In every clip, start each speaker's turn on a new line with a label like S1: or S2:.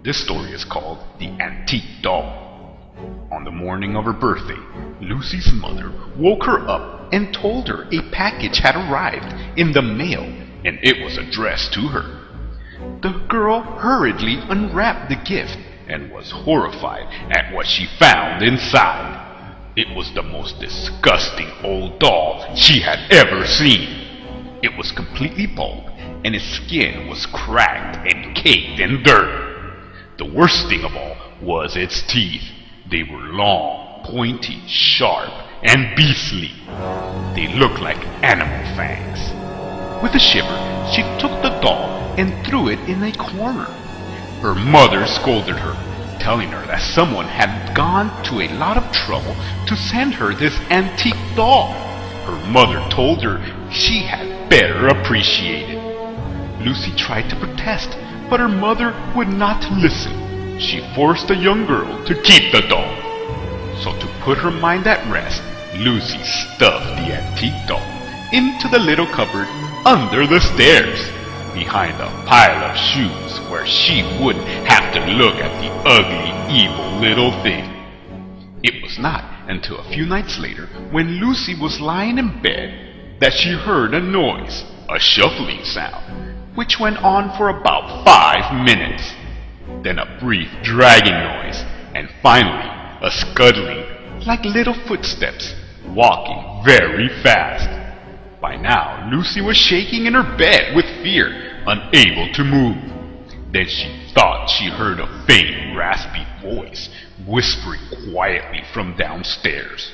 S1: This story is called The Antique Doll. On the morning of her birthday, Lucy's mother woke her up and told her a package had arrived in the mail and it was addressed to her. The girl hurriedly unwrapped the gift and was horrified at what she found inside. It was the most disgusting old doll she had ever seen. It was completely bald and its skin was cracked and caked in dirt. The worst thing of all was its teeth. They were long, pointy, sharp, and beastly. They looked like animal fangs. With a shiver, she took the doll and threw it in a corner. Her mother scolded her, telling her that someone had gone to a lot of trouble to send her this antique doll. Her mother told her she had better appreciate it. Lucy tried to protest, but her mother would not listen. She forced the young girl to keep the doll. So to put her mind at rest, Lucy stuffed the antique doll into the little cupboard under the stairs, behind a pile of shoes where she wouldn't have to look at the ugly, evil little thing. It was not until a few nights later, when Lucy was lying in bed, that she heard a noise, a shuffling sound, which went on for about 5 minutes. Then a brief dragging noise, and finally a scuttling, like little footsteps, walking very fast. By now, Lucy was shaking in her bed with fear, unable to move. Then she thought she heard a faint, raspy voice whispering quietly from downstairs.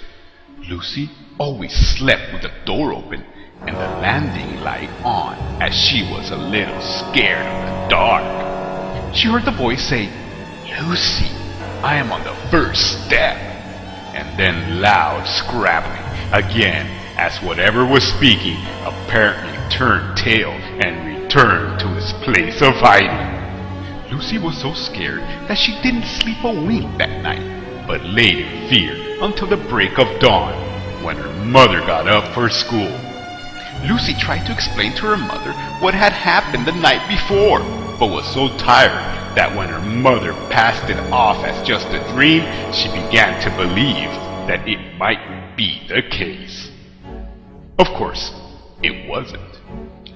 S1: Lucy always slept with the door open and the landing light on, as she was a little scared of the dark. She heard the voice say, "Lucy, I am on the first step," and then loud scrabbling again, as whatever was speaking apparently turned tail and returned to its place of hiding. Lucy was so scared that she didn't sleep a wink that night, but laid in fear until the break of dawn, when her mother got up for school. Lucy tried to explain to her mother what had happened the night before, but was so tired that when her mother passed it off as just a dream, she began to believe that it might be the case. Of course, it wasn't.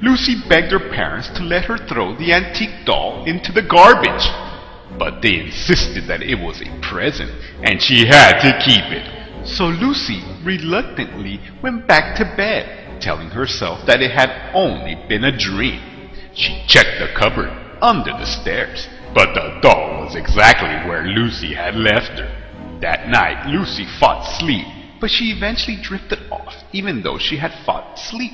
S1: Lucy begged her parents to let her throw the antique doll into the garbage, but they insisted that it was a present and she had to keep it. So Lucy reluctantly went back to bed, telling herself that it had only been a dream. She checked the cupboard under the stairs, but the doll was exactly where Lucy had left her. That night, Lucy fought sleep, but she eventually drifted off, even though she had fought sleep.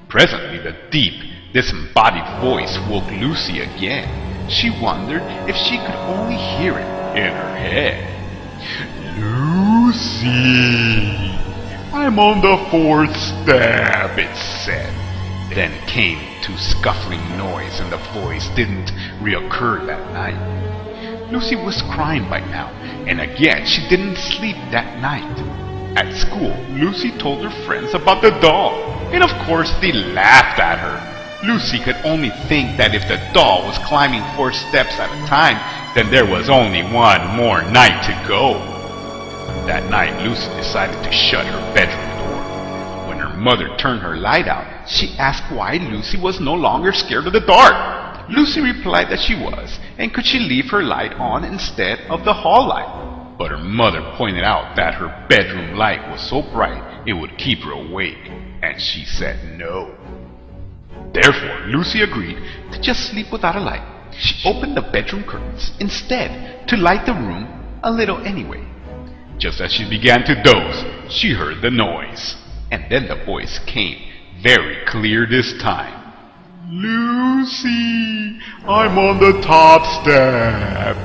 S1: Presently, the deep, disembodied voice woke Lucy again. She wondered if she could only hear it in her head. "Lucy, I'm on the 4th step," it said. Then came to scuffling noise and the voice didn't reoccur that night. Lucy was crying by now, and again she didn't sleep that night. At school, Lucy told her friends about the doll, and of course they laughed at her. Lucy could only think that if the doll was climbing 4 steps at a time, then there was only one more night to go. That night, Lucy decided to shut her bedroom door. When her mother turned her light out, she asked why Lucy was no longer scared of the dark. Lucy replied that she was, and could she leave her light on instead of the hall light. But her mother pointed out that her bedroom light was so bright it would keep her awake, and she said no. Therefore, Lucy agreed to just sleep without a light. She opened the bedroom curtains instead to light the room a little anyway. Just as she began to doze, she heard the noise, and then the voice came very clear this time. "Lucy, I'm on the top step."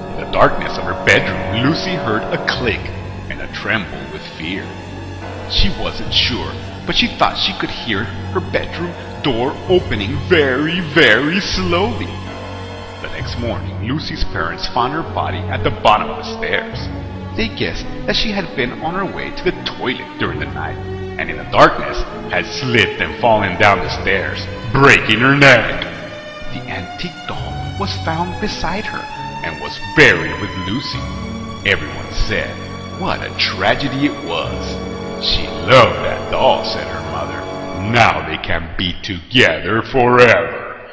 S1: In the darkness of her bedroom, Lucy heard a click and a tremble with fear. She wasn't sure, but she thought she could hear her bedroom door opening very, very slowly. The next morning, Lucy's parents found her body at the bottom of the stairs. They guessed that she had been on her way to the toilet during the night, and in the darkness had slipped and fallen down the stairs, breaking her neck. The antique doll was found beside her, and was buried with Lucy. Everyone said what a tragedy it was. She loved that doll, said her mother. Now they can be together forever.